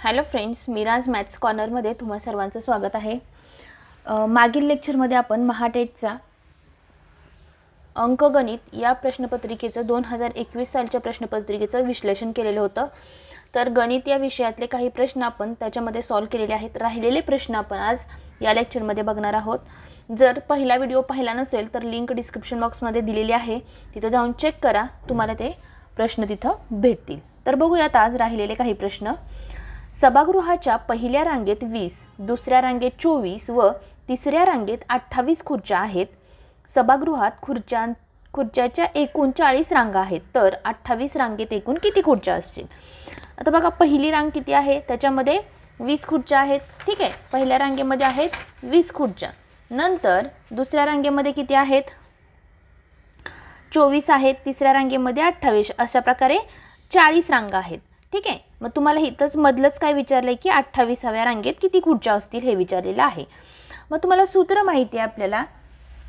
Hello friends, Miraj maths कॉर्नरमध्ये तुम्हा सर्वांचं स्वागत आहे। मागील लेक्चरमध्ये आपण महाटेटचा अंकगणित या प्रश्नपत्रिकेचं 2021 सालच्या प्रश्नपत्रिकेचं विश्लेषण केलेलं होतं। तर गणित या विषयातले काही प्रश्न आपण त्याच्यामध्ये सॉल्व केलेले आहेत। राहिलेले प्रश्न आपण आज या लेक्चरमध्ये बघणार आहोत। जर पहिला व्हिडिओ पाहिला नसेल तर लिंक डिस्क्रिप्शन बॉक्समध्ये दिलेली आहे, तिथे जाऊन चेक करा, तुम्हाला ते प्रश्न तिथे भेटतील। तर बघूयात आज राहिलेले काही प्रश्न। सभागृहाच्या पहिल्या रांगेत 20, दुसऱ्या रांगेत 24 व तिसऱ्या रांगेत 28 खुर्च्या आहेत। सभागृहात खुर्च्याच्या एकूण 40 रांगा आहेत, तर 28 रांगेत एकूण किती खुर्च्या असतील? आता बघा, पहिली रांग किती आहे, त्याच्यामध्ये 20 खुर्च्या आहेत। ठीक आहे, पहिल्या रांगेमध्ये आहेत 20 खुर्च्या। नंतर दुसऱ्या रांगेमध्ये किती आहेत? 24 आहेत। तिसऱ्या रांगेमध्ये 28। अशा प्रकारे 40 रांगा आहेत। ठीक आहे, मग तुम्हाला इथंच मधलंच काय विचारलंय की 28व्या रांगेत किती खुर्च्या असतील हे विचारलेलं आहे। मग तुम्हाला सूत्र माहिती आहे आपल्याला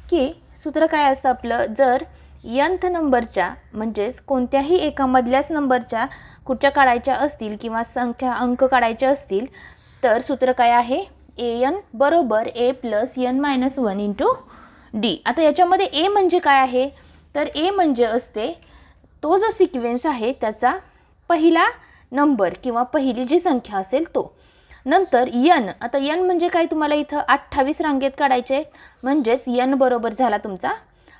की सूत्र काय असतं आपलं, जर nth नंबरच्या म्हणजेच कोणत्याही एका मधल्याच नंबरच्या खुर्च्या काढायच्या असतील किंवा संख्या अंक काढायचे असतील तर सूत्र काय आहे, an बरोबर a + n - 1 × d। आता याच्यामध्ये a म्हणजे काय आहे, तर a म्हणजे असते तो जो सिक्वेन्स आहे त्याचा पहिला नंबर किंवा पहिली जी संख्या असेल तो। नंतर n, आता n म्हणजे काय, तुम्हाला इथं 28 रांगेत काढायचे म्हणजेच n बरोबर झाला तुमचा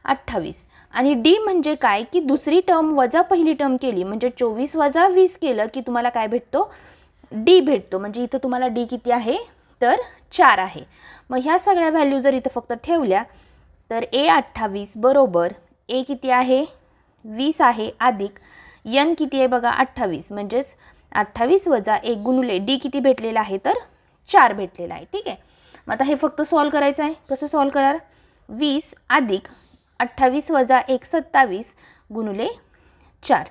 28। आणि d म्हणजे काय की दुसरी टर्म वजा पहिली टर्म केली म्हणजे 24 - 20 केलं की तुम्हाला काय भेटतो, d भेटतो। म्हणजे इथं तुम्हाला d किती आहे तर 4 आहे। मग ह्या सगळ्या व्हॅल्यू जर इथं फक्त ठेवल्या तर a 28 बरोबर a किती आहे 20 आहे अधिक n किती आहे बघा 28 म्हणजेच 28 - 1 गुणिले d किती भेटलेला आहे तर 4 भेटलेला आहे। ठीक आहे, मग आता हे फक्त सॉल्व करायचं आहे। कसं सॉल्व करणार, 20 अधिक 28 - 1 27 गुणिले 4,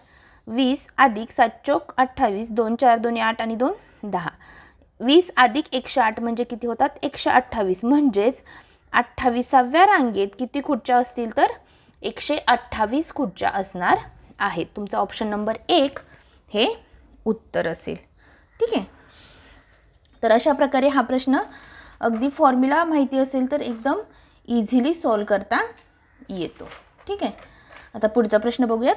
20 अधिक 7 चोक 28, 2 4 2 8 आणि 2 10, 20 अधिक 108 म्हणजे किती होतात 128। म्हणजेच 28व्या रांगेत किती खुर्च्या असतील तर 128 खुर्च्या असणार आहेत। तुमचा ऑप्शन नंबर 1 हे उत्तर असेल। ठीक आहे, तर अशा प्रकारे हा प्रश्न अगदी फॉर्म्युला माहिती असेल तर एकदम इझिली सॉल्व करता येतो। ठीक आहे, आता पुढचा प्रश्न बघूयात।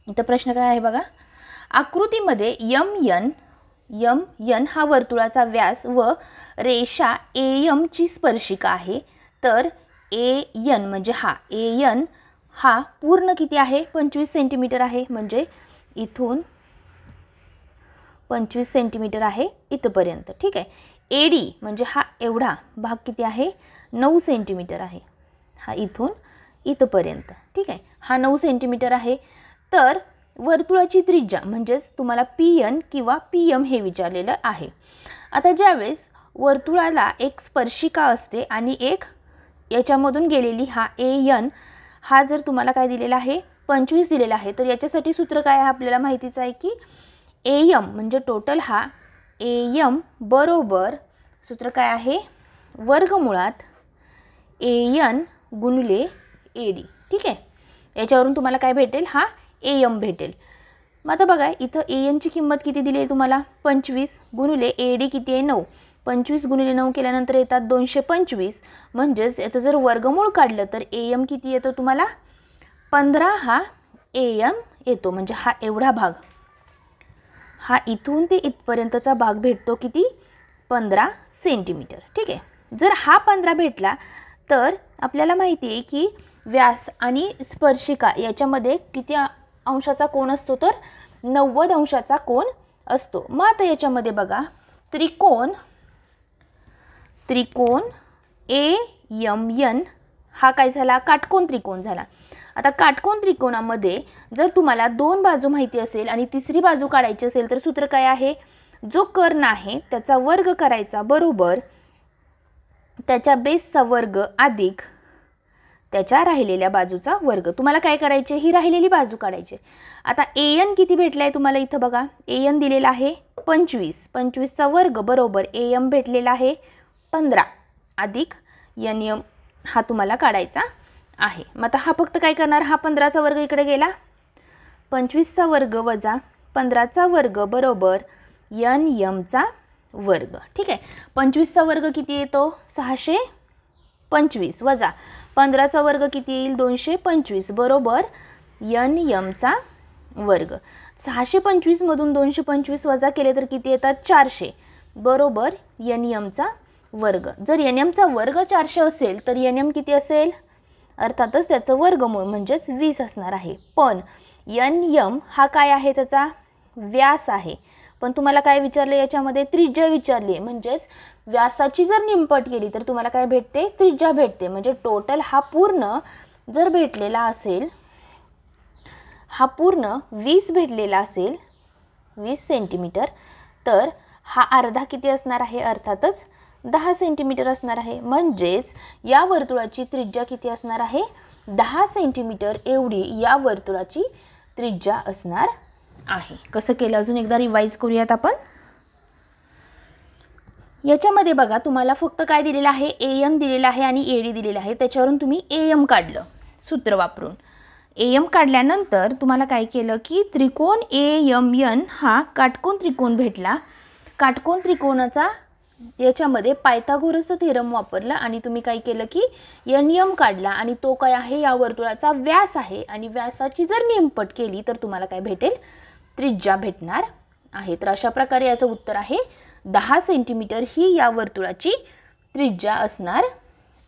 इथं प्रश्न काय आहे बघा, आकृतीमध्ये m हा वर्तुळाचा व्यास व रेषा am ची स्पर्शिका आहे। तर an म्हणजे an हा पूर्ण किती आहे 25 सेंटीमीटर आहे, म्हणजे इथून 25 सेंटीमीटर आहे इथपर्यंत। ठीक आहे, AD म्हणजे हा एवढा भाग किती आहे 9 सेंटीमीटर आहे, हा इथून इथपर्यंत। ठीक आहे, हा 9 सेंटीमीटर आहे। तर वर्तुळाची त्रिज्या म्हणजेच तुम्हाला PN किंवा PM हे विचारलेलं आहे। आता ज्यावेळेस वर्तुळाला एक स्पर्शिका असते आणि एक याच्यामधून गेलेली हा AN हा जर तुम्हाला काय दिलेला आहे 25 दिलेला आहे, तर याच्यासाठी सूत्र काय आहे आपल्याला माहितीच आहे की AM म्हणजे टोटल हा AM बरोबर सूत्र काय आहे वर्गमुळात AN गुणिले AD। ठीक आहे, याच्यावरून तुम्हाला काय भेटेल, हा AM भेटेल। मग आता बघा इथं AN ची किंमत किती दिली आहे तुम्हाला 25 गुणिले AD किती आहे 9, 25 गुणिले 9 केल्यानंतर येतात 225। म्हणजेच याचं जर वर्गमूळ काढलं तर AM किती येतो तुम्हाला 15 हा AM येतो। म्हणजे हा एवढा भाग, हा इथून ते इथपर्यंतचा भाग भेटतो किती 15 सेंटीमीटर। ठीक आहे, जर हा 15 भेटला तर आपल्याला माहिती आहे की व्यास आणि स्पर्शिका याच्यामध्ये किती अंशाचा कोन असतो तर 90 अंशाचा कोन असतो। मग आता याच्यामध्ये बघा त्रिकोण AMN हा काय झाला काटकोन त्रिकोण झाला। आता काटकोन त्रिकोणामध्ये जर तुम्हाला 2 बाजू माहिती असेल आणि तिसरी बाजू काढायची असेल तर सूत्र काय आहे, जो कर्ण आहे त्याचा वर्ग करायचा बरोबर त्याच्या बेसचा वर्ग अधिक त्याच्या राहिलेल्या बाजूचा वर्ग। तुम्हाला काय करायचे, ही राहिलेली बाजू काढायची। आता AN किती भेटलाय तुम्हाला इथं बघा, AN दिलेला आहे 25, 25चा वर्ग बरोबर AM भेटलेला आहे 15 अधिक NM हा तुम्हाला काढायचा आहे. मग आता हा फक्त काय करणार, हा 15चा वर्ग इकडे गेला, 25चा वर्ग वजा 15चा वर्ग बरोबर NMचा वर्ग. ठीक आहे, 25चा वर्ग किती येतो 625 वजा 15चा वर्ग किती येईल 225 बरोबर NMचा वर्ग. 625 मधून 225 वजा केले तर किती येतात 400 बरोबर NMचा वर्ग. जर NMचा वर्ग 400 असेल तर NM किती असेल, अर्थातच त्याचं वर्गमूळ म्हणजेच 20 असणार आहे. पण NM हा काय आहे, त्याचा व्यास आहे. पण तुम्हाला काय विचारले याच्यामध्ये, त्रिज्या विचारली. म्हणजेच व्यासाची जर निमपट केली तर तुम्हाला काय भेटते, त्रिज्या भेटते. म्हणजे टोटल हा पूर्ण जर भेटलेला असेल, हा पूर्ण 20 भेटलेला असेल 20 सेंटीमीटर, तर हा अर्धा किती असणार आहे, अर्थातच 10 सेंटीमीटर असणार आहे. म्हणजेच या वर्तुळाची त्रिज्या किती असणार आहे, 10 सेंटीमीटर एवढी या वर्तुळाची त्रिज्या असणार आहे. कसं केलं अजून एकदा रिवाइज करूयात आपण. याच्यामध्ये बघा तुम्हाला फक्त काय दिलेलं आहे, AN दिलेलं आहे आणि AD दिलेलं आहे. त्याच्यावरून तुम्ही AM काढलं सूत्र वापरून. AM काढल्यानंतर तुम्हाला काय केलं की त्रिकोण AMN हा काटकोन त्रिकोण भेटला. काटकोन त्रिकोणाचा याच्यामध्ये पायथागोरसचा थेरम वापरला आणि तुम्ही काय केलं की NM काढला आणि तो काय आहे, या वर्तुळाचा व्यास आहे. आणि व्यासाची जर निमपट केली तर तुम्हाला काय भेटेल, त्रिज्या भेटणार आहे. तर अशा प्रकारे याचं उत्तर आहे 10 सेंटीमीटर ही या वर्तुळाची त्रिज्या असणार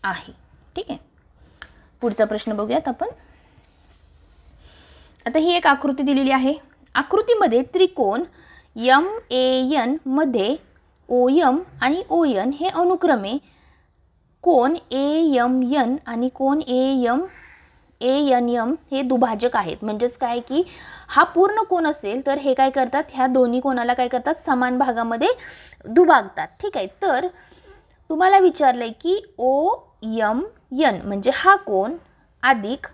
आहे. ठीक आहे, पुढचा प्रश्न बघूयात आपण. आता ही एक आकृती दिलेली आहे. आकृतीमध्ये त्रिकोण MAN मध्ये OM आणि ON हे अनुक्रमे कोन AMN आणि कोन ANM हे दुभाजक आहेत. म्हणजेच काय की हा पूर्ण कोन असेल तर हे काय करतात, ह्या दोन्ही कोणाला काय करतात, समान भागामध्ये दुभागतात. ठीक आहे, तर तुम्हाला विचारलंय की OMN म्हणजे हा कोन अधिक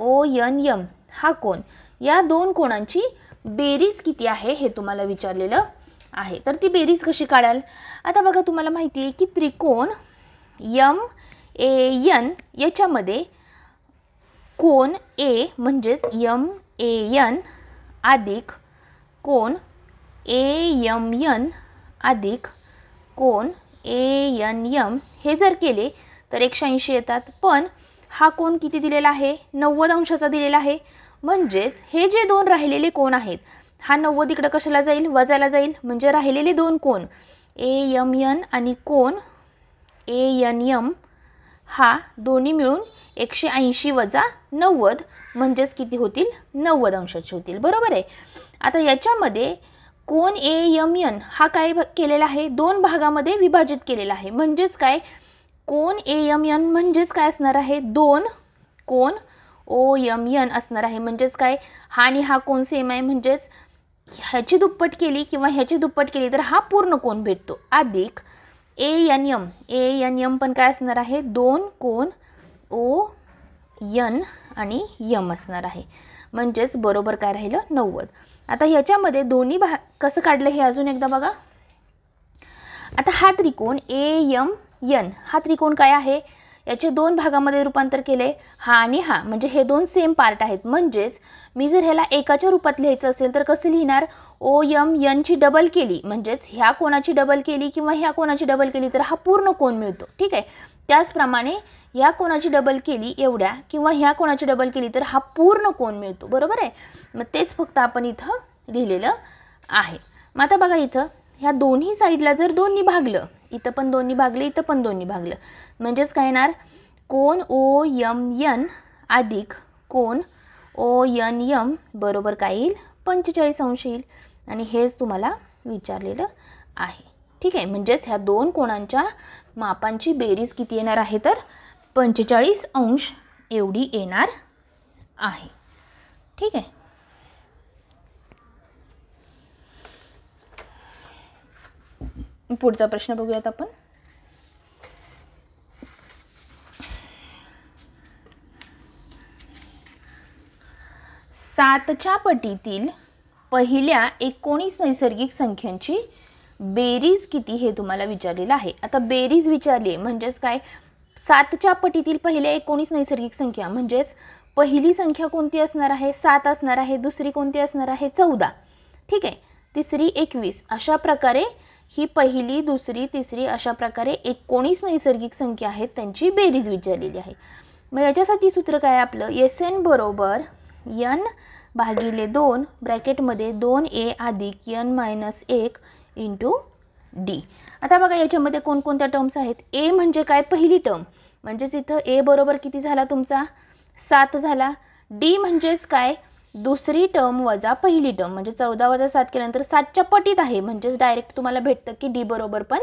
ONM हा कोन, या दोन कोणांची बेरीज किती आहे हे तुम्हाला विचारलेलं आहे. तर ती बेरीज कशी काढाल, आता बघा तुम्हाला माहिती आहे की त्रिकोण MAN याच्यामध्ये कोन A म्हणजेच MAN अधिक कोन AMN अधिक कोन ANM हे जर केले तर 180 येतात. पण हा कोन किती दिलेला आहे, 90 अंशाचा दिलेला आहे. म्हणजेच हे जे दोन राहिलेले कोन आहेत, हा 90 इकडे कशाला जाईल, वजाला जाईल. म्हणजे राहिलेले दोन कोन AMN आणि कोन ANM हा दोन्ही मिळून 180 वजा 90 म्हणजेच किती होतील, 90 अंशाचे होतील. बरोबर आहे. आता याच्यामध्ये कोन AMN हा काय केलेला आहे, दोन भागामध्ये विभाजित केलेला आहे. म्हणजेच काय, कोन AMN म्हणजेच काय असणार आहे, दोन कोन OMN असणार आहे. म्हणजेच काय, हा आणि हा कोन सेम आहे. म्हणजेच ह्याची दुप्पट केली किंवा ह्याची दुप्पट केली तर हा पूर्ण कोन भेटतो. अधिक ANM पण काय असणार आहे, दोन कोन ON आणि M असणार आहे. म्हणजेच बरोबर काय राहिलं, 90. आता ह्याच्यामध्ये दोन्ही कसं काढलं हे अजून एकदा बघा. आता हा त्रिकोण AMN हा त्रिकोण काय आहे, याचे दोन भागामध्ये रूपांतर केले, हा आणि हा. म्हणजे हे दोन सेम पार्ट आहेत. म्हणजेच मी जर ह्याला एकाच्या रूपात लिहायचं असेल तर कसं लिहिणार, OMN ची डबल केली म्हणजेच ह्या कोणाची डबल केली किंवा ह्या कोणाची डबल केली तर हा पूर्ण कोन मिळतो. ठीक आहे, त्याचप्रमाणे ह्या कोणाची डबल केली एवढ्या किंवा ह्या कोणाची डबल केली तर हा पूर्ण कोन मिळतो. बरोबर आहे. मग तेच फक्त आपण इथं लिहिलेलं आहे. मग आता बघा इथं ह्या दोन्ही साईडला जर दोन्ही भागलं, इथं पण दोन्ही भागले, इथं पण दोन्ही भागलं, म्हणजेच काय येणार, कोन OMN अधिक कोन ONM बरोबर काय येईल, 45 अंश येईल. आणि हेच तुम्हाला विचारलेलं आहे. ठीक आहे, म्हणजेच ह्या दोन कोणांच्या मापांची बेरीज किती येणार आहे, तर 45 अंश एवढी येणार आहे. ठीक आहे. पुढचा प्रश्न बघूयात आपण. सातच्या पटीतील पहिल्या 19 नैसर्गिक संख्यांची बेरीज किती हे तुम्हाला विचारलेलं आहे. आता बेरीज विचारली म्हणजेच काय, 7च्या पटीतील पहिल्या 19 नैसर्गिक संख्या म्हणजेच पहिली संख्या कोणती असणार आहे 7 असणार आहे, दुसरी कोणती असणार आहे 14, ठीक आहे, तिसरी 21. अशा प्रकारे ही पहिली दुसरी तिसरी अशा प्रकारे 19 नैसर्गिक संख्या आहेत त्यांची बेरीज विचारलेली आहे. मग याच्यासाठी सूत्र काय आपलं SN बरोबर n भागिले 2 ब्रॅकेटमध्ये 2a अधिक n - 1 इंटू d. आता बघा याच्यामध्ये कोणकोणत्या टर्म्स आहेत. a म्हणजे काय पहिली टर्म म्हणजेच इथं a बरोबर किती झाला तुमचा 7 झाला. d म्हणजेच काय दुसरी टर्म वजा पहिली टर्म म्हणजे 14 वजा 7 केल्यानंतर 7च्या पटीत आहे म्हणजेच डायरेक्ट तुम्हाला भेटतं की d बरोबर पण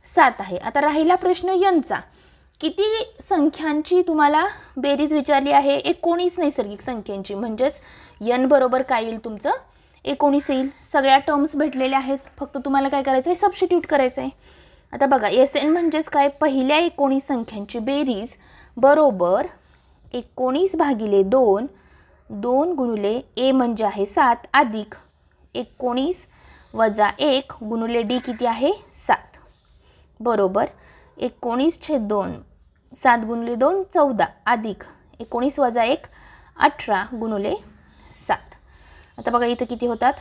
7 आहे. आता राहिला प्रश्न n चा. किती संख्यांची तुम्हाला बेरीज विचारली आहे 19 नैसर्गिक संख्यांची म्हणजेच n बरोबर काय येईल तुमचं 19 येईल. सगळ्या टर्म्स भेटलेल्या आहेत फक्त तुम्हाला काय करायचं आहे सबस्टिट्यूट करायचं आहे. आता बघा SN म्हणजेच काय पहिल्या 19 संख्यांची बेरीज बरोबर 19 भागिले 2 2 गुणिले a म्हणजे आहे 7 अधिक 19 वजा 1 गुणिले d किती आहे 7 बरोबर 19/2 7 गुणिले 2 14 अधिक 19 वजा 1 18 गुणिले 7. आता बघा इथं किती होतात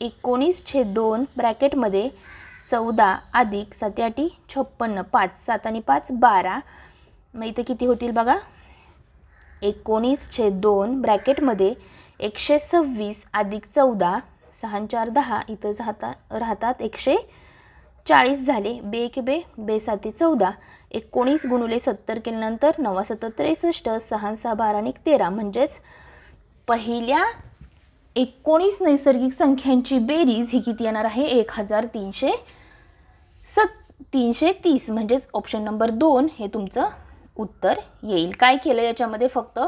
19/2 ब्रॅकेटमध्ये 14 अधिक 7 8 56 5 7 आणि 5 12. मग इथं किती होतील बघा 19/2 ब्रॅकेटमध्ये 126 अधिक 14 6 4 10 इथं राहतात 140 झाले. बे 1 बे बे 7 14 19 गुणिले 70 केल्यानंतर 9 7 63 6 6 12 आणि 13 म्हणजेच पहिल्या 19 नैसर्गिक संख्यांची बेरीज ही किती येणार आहे 1330 म्हणजेच ऑप्शन नंबर 2 हे तुमचं उत्तर येईल. काय केलं याच्यामध्ये फक्त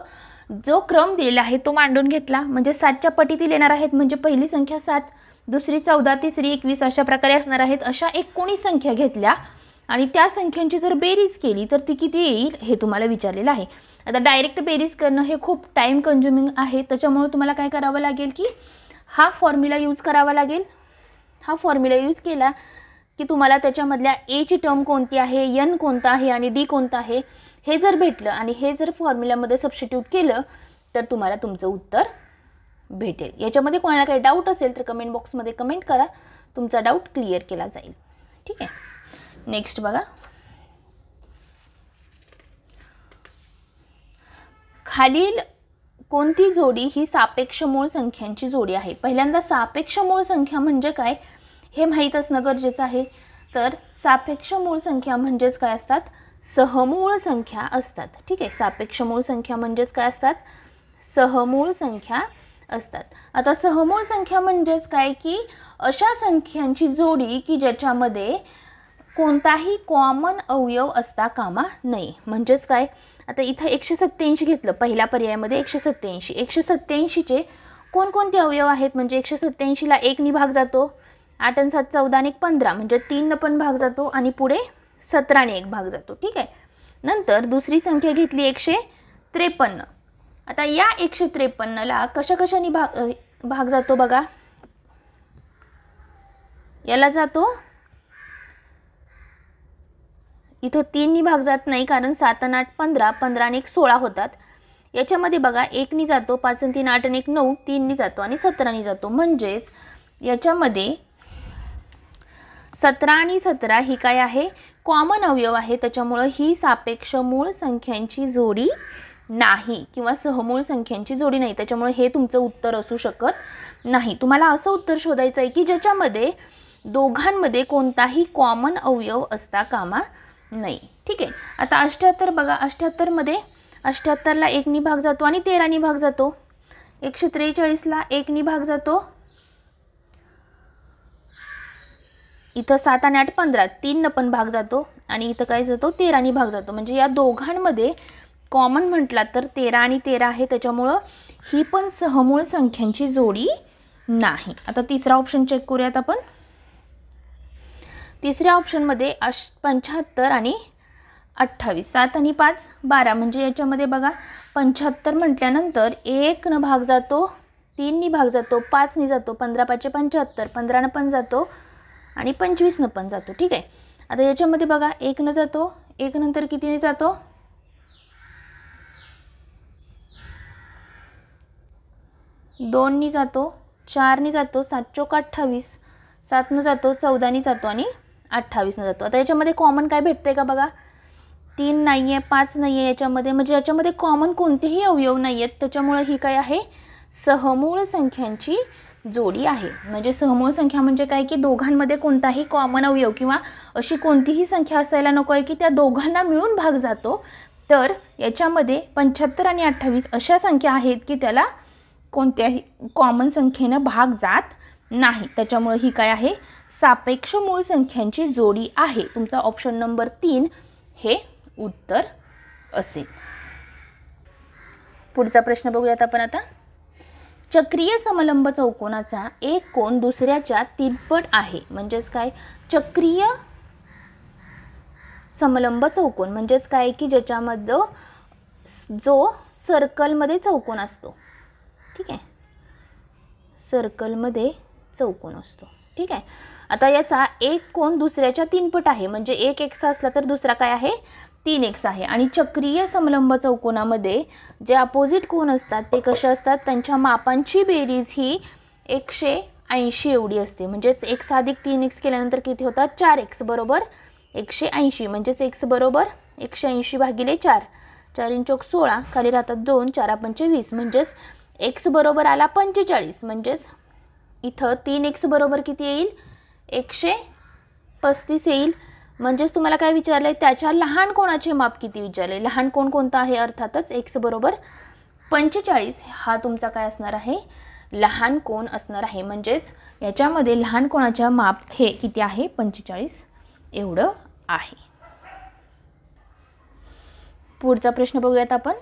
जो क्रम दिलेला आहे तो मांडून घेतला म्हणजे 7च्या पटीतील येणार आहेत म्हणजे पहिली संख्या 7 दुसरी 14 तिसरी 21 अशा प्रकारे असणार आहेत. अशा 19 संख्या घेतल्या आणि त्या संख्यांची जर बेरीज केली तर ती किती येईल हे तुम्हाला विचारलेलं आहे. आता डायरेक्ट बेरीज करणं हे खूप टाइम कन्झ्युमिंग आहे त्याच्यामुळे तुम्हाला काय करावं लागेल की हा फॉर्म्युला यूज करावा लागेल. हा फॉर्म्युला यूज केला की तुम्हाला त्याच्यामधल्या a ची टर्म कोणती आहे n कोणता आहे आणि d कोणता आहे हे जर भेटलं आणि हे जर फॉर्म्युल्यामध्ये सबस्टिट्यूट केलं तर तुम्हाला तुमचं उत्तर भेटेल. याच्यामध्ये कोणाला काही डाऊट असेल तर कमेंट बॉक्समध्ये कमेंट करा तुमचा डाऊट क्लिअर केला जाईल. ठीक आहे. नेक्स्ट बघा खालील कोणती जोडी ही सापेक्ष मूळ संख्यांची जोडी आहे. पहिल्यांदा सापेक्ष मूळ संख्या म्हणजे काय हे माहीत असणं गरजेचं आहे. तर सापेक्ष मूळ संख्या म्हणजेच काय असतात सहमूळ संख्या असतात. ठीक आहे. सापेक्ष मूळ संख्या म्हणजेच काय असतात सहमूळ संख्या असतात. आता सहमूळ संख्या म्हणजेच काय की अशा संख्यांची जोडी की ज्याच्यामध्ये कोणताही कॉमन अवयव असता कामा नये. म्हणजेच काय आता इथं 187 घेतलं पहिल्या पर्यायामध्ये 187 187चे कोणकोणते अवयव आहेत म्हणजे 187ला 1 नी भाग जातो 8 आणि 7 14 आणि 15 म्हणजे 3 न पण भाग जातो आणि पुढे 17 ने 1 भाग जातो. ठीक आहे. नंतर दुसरी संख्या घेतली 153. आता या 153ला कशाकशाने भाग जातो बघा याला जातो इथं 3 नी भाग जात नाही कारण 7 आणि 8 15 15 आणि 1 16 होतात. याच्यामध्ये बघा 1 नी जातो 5 आणि 3 8 आणि 1 9 3 नी जातो आणि 17 नी जातो म्हणजेच याच्यामध्ये 17 आणि 17 ही काय आहे कॉमन अवयव आहे त्याच्यामुळे ही सापेक्ष मूळ संख्यांची जोडी नाही किंवा सहमूळ संख्यांची जोडी नाही त्याच्यामुळे हे तुमचं उत्तर असू शकत नाही. तुम्हाला असं उत्तर शोधायचं आहे की ज्याच्यामध्ये दोघांमध्ये कोणताही कॉमन अवयव असता कामा नाही. ठीक आहे. आता 78 बघा 78 मध्ये 78ला 1 नी भाग जातो आणि 13 नी भाग जातो. 143ला 1 नी भाग जातो इथं 7 आणि 8 15 3 न पण भाग जातो आणि इथं काय जातो 13 नी भाग जातो म्हणजे या दोघांमध्ये कॉमन म्हटला तर 13 आणि 13 आहे त्याच्यामुळं ही पण सहमूळ संख्यांची जोडी नाही. आता तिसरा ऑप्शन चेक करूयात आपण. तिसऱ्या ऑप्शनमध्ये 75 आणि 28 7 आणि 5 12 म्हणजे याच्यामध्ये बघा 75 म्हटल्यानंतर 1 न भाग जातो 3 नी भाग जातो 5 नी जातो 15 5 75 15 न पण जातो आणि 25 न पण जातो. ठीक आहे. आता याच्यामध्ये बघा 1 न जातो 1 नंतर कितीने जातो? 2 नी जातो, 4 नी जातो, 7 चोक 28, 7 न जातो, 14 नी जातो आणि 28 न जातो. आता याच्यामध्ये कॉमन काय भेटतंय का बघा? 3 नाही आहे, 5 नाही आहे याच्यामध्ये, म्हणजे याच्यामध्ये कॉमन कोणतेही अवयव नाही आहेत. त्याच्यामुळे ही काय आहे? सहमूळ संख्यांची जोडी आहे. म्हणजे सहमूळ संख्या म्हणजे काय की दोघांमध्ये कोणताही कॉमन अवयव किंवा अशी कोणतीही संख्या असायला नको आहे की त्या दोघांना मिळून भाग जातो. तर याच्यामध्ये 75 आणि 28 अशा संख्या आहेत की त्याला कोणत्याही कॉमन संख्येने भाग जात नाही. त्याच्यामुळे ही काय आहे? सापेक्ष मूळ संख्यांची जोडी आहे. तुमचा ऑप्शन नंबर 3 हे उत्तर असेल. पुढचा प्रश्न बघूयात आपण आता. चक्रीय समलंब चौकोनाचा एक कोन दुसऱ्याच्या 3 पट आहे. म्हणजेच काय? चक्रीय समलंब चौकोन म्हणजेच काय की ज्याच्यामध्ये जो सर्कलमध्ये चौकोन असतो. ठीक आहे, सर्कलमध्ये चौकोन असतो. ठीक आहे. आता याचा एक कोन दुसऱ्याच्या 3 पट आहे. म्हणजे एक x असला तर दुसरा काय आहे? 3x आहे. आणि चक्रीय समलंब चौकोनामध्ये जे अपोजिट कोन असतात ते कसे असतात? त्यांच्या मापांची बेरीज ही 180 एवढी असते. म्हणजेच x अधिक 3x केल्यानंतर किती होतात? 4x बरोबर 180. म्हणजेच x बरोबर 180 भागिले 4, 4 चोक 16, खाली राहतात 2, 4 पंचे 20. म्हणजेच x बरोबर आला 45. म्हणजेच इथं 3x बरोबर किती येईल? 135 येईल. म्हणजेच तुम्हाला काय विचारलंय? त्याच्या लहान कोणाचे माप किती विचारले. लहान कोण कोणता आहे? अर्थातच x बरोबर 45 हा तुमचा काय असणार आहे? लहान कोण असणार आहे. म्हणजेच याच्यामध्ये लहान कोणाच्या माप हे किती आहे? 45 एवढं आहे. पुढचा प्रश्न बघूयात आपण.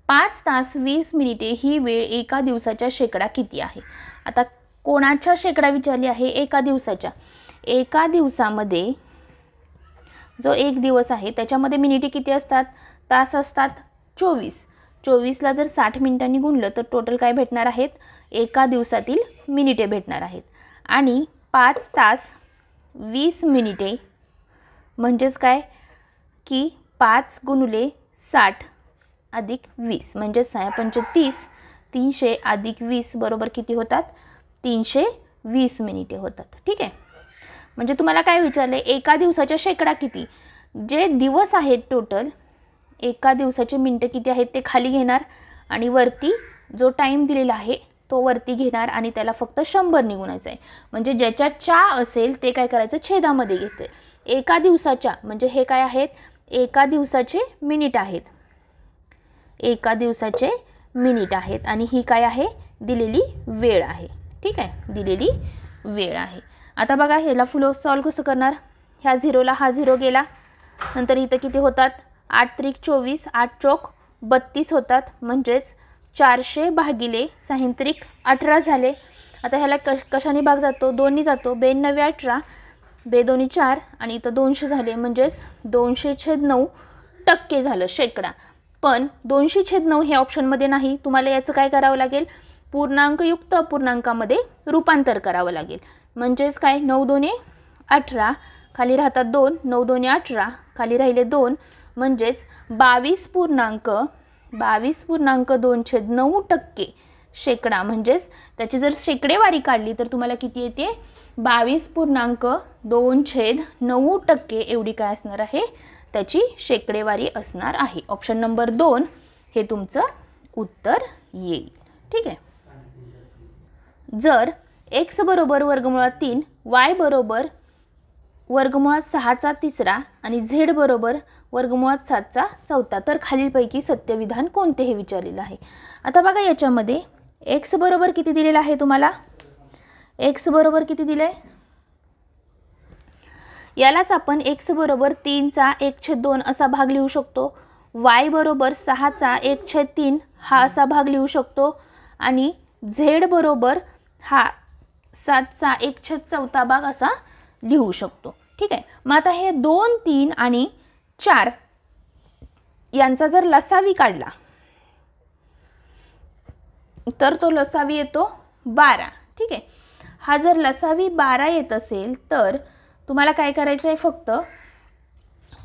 5 तास 20 मिनिटे ही वेळ एका दिवसाच्या शेकडा किती आहे? आता कोणाच्या शेकडा विचारली आहे? एका दिवसाच्या. एका दिवसामध्ये जो एक दिवस आहे त्याच्यामध्ये मिनिटे किती असतात? तास असतात 24. 24ला जर 60 मिनिटांनी गुणलं तर टोटल काय भेटणार आहेत? एका दिवसातील मिनिटे भेटणार आहेत. आणि 5 तास 20 मिनिटे म्हणजेच काय की 5 गुणिले 60 अधिक 20 म्हणजे 6 पंचे 30, 300 अधिक 20 बरोबर किती होतात? 320 मिनिटे होतात. ठीक आहे. म्हणजे तुम्हाला काय विचारले? एका दिवसाच्या शेकडा किती? जे दिवस आहेत टोटल एका दिवसाचे मिनिटं किती आहेत ते खाली घेणार आणि वरती जो टाइम दिलेला आहे तो वरती घेणार आणि त्याला फक्त 100 ने गुणायचं आहे. म्हणजे ज्याच्या 4 असेल ते काय करायचं? छेदामध्ये घेते. एका दिवसाच्या म्हणजे हे काय आहेत? एका दिवसाचे मिनिट आहेत. एका दिवसाचे मिनिट आहेत आणि ही काय आहे? दिलेली वेळ आहे. ठीक आहे, दिलेली वेळ आहे. आता बघा ह्याला फुल सॉल्व कसं करणार? ह्या 0ला हा 0 गेला, नंतर इथं किती होतात? 8 त्रिक 24, 8 चोक 32 होतात. म्हणजेच 400 भागिले 6 त्रिक 18 झाले. आता ह्याला कशाने भाग जातो? 2 नी जातो. 2 9 18, 2 2 4 आणि इथं 200 झाले. म्हणजेच 200/9% झालं शेकडा. पण 200/9 हे ऑप्शनमध्ये नाही. तुम्हाला याचं काय करावं लागेल? पूर्णांकयुक्त अपूर्णांकामध्ये रूपांतर करावं लागेल. म्हणजेच काय? 9 2 18, खाली राहतात 2, 9 2 18, खाली राहिले 2. म्हणजेच 22.2/9% शेकडा. म्हणजेच त्याची जर शेकडेवारी काढली तर तुम्हाला किती येते? 22.2/9% एवढी काय असणार आहे? त्याची शेकडेवारी असणार आहे. ऑप्शन नंबर 2 हे तुमचं उत्तर येईल. ठीक आहे. जर x बरोबर वर्गमुळात 3, y बरोबर वर्गमुळात 6/3 आणि z बरोबर वर्गमुळात 7/4 तर खालीलपैकी सत्यविधान कोणते हे विचारलेलं आहे. आता बघा याच्यामध्ये x बरोबर किती दिलेला आहे तुम्हाला? x बरोबर किती दिले? यालाच आपण x बरोबर 3/1/2 असा भाग लिहू शकतो. y बरोबर 6/1/3 हा असा भाग लिहू शकतो आणि z बरोबर हा 7/1/4 भाग असा लिहू शकतो. ठीक आहे. मग आता हे 2, 3 आणि 4 यांचा जर लसावी काढला तर तो लसावी येतो 12. ठीक आहे. हा जर लसावी 12 येत असेल तर तुम्हाला काय करायचं आहे? फक्त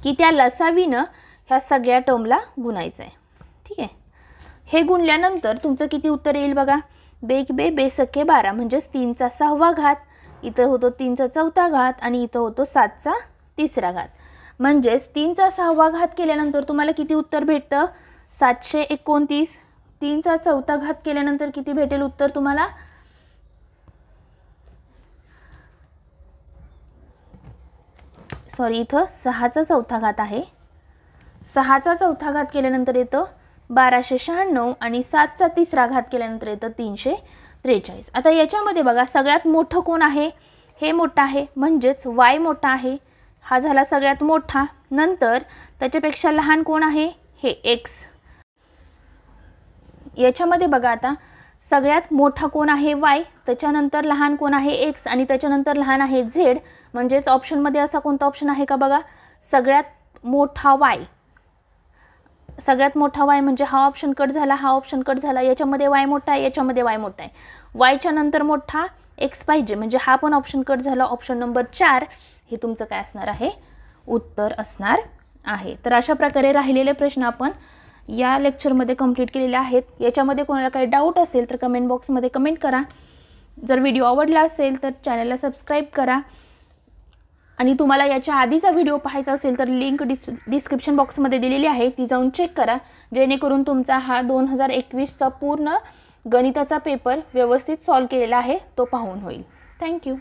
की त्या लसावीनं ह्या सगळ्या टर्मला गुणायचं आहे. ठीक आहे. हे गुणल्यानंतर तुमचं किती उत्तर येईल बघा. बेक बे बेसके 12 म्हणजेच 3चा 6वा घात, इथं होतो 3चा 4था घात आणि इथं होतो 7चा 3रा घात. म्हणजेच 3चा 6वा घात केल्यानंतर तुम्हाला किती उत्तर भेटतं 729. 3चा 4था घात केल्यानंतर किती भेटेल उत्तर तुम्हाला सॉरी इथं 6चा 4था घात आहे. 6चा 4था घात केल्यानंतर येतं 1296 आणि 7चा 3रा घात केल्यानंतर येतं 343. आता याच्यामध्ये बघा सगळ्यात मोठं कोण आहे, हे मोठं आहे म्हणजेच y मोठा आहे, हा झाला सगळ्यात मोठा. नंतर त्याच्यापेक्षा लहान कोण आहे, हे x. याच्यामध्ये बघा आता सगळ्यात मोठा कोण आहे y, त्याच्यानंतर लहान कोण आहे x आणि त्याच्यानंतर लहान आहे z. म्हणजेच ऑप्शनमध्ये असा कोणता ऑप्शन आहे का बघा, सगळ्यात मोठा y. सगळ्यात मोठा y म्हणजे हा ऑप्शन कट झाला, हा ऑप्शन कट झाला. याच्यामध्ये y मोठा आहे, याच्यामध्ये y मोठा आहे. y च्या नंतर मोठा x पाहिजे म्हणजे हा पण ऑप्शन कट झाला. ऑप्शन नंबर 4 हे तुमचं काय असणार आहे, उत्तर असणार आहे. तर अशा प्रकारे राहिलेले प्रश्न आपण या लेक्चरमध्ये कंप्लीट केलेले आहेत. याच्यामध्ये कोणाला काही डाऊट असेल तर कमेंट बॉक्समध्ये कमेंट करा. जर व्हिडिओ आवडला असेल तर चॅनलला सबस्क्राईब करा आणि तुम्हाला याच्या आधीचा व्हिडिओ पाहायचा असेल तर लिंक डिस्क्रिप्शन बॉक्समध्ये दिलेली आहे, ती जाऊन चेक करा जेणेकरून तुमचा हा 2021चा पूर्ण गणिताचा पेपर व्यवस्थित सॉल्व केलेला आहे तो पाहून होईल. थँक्यू.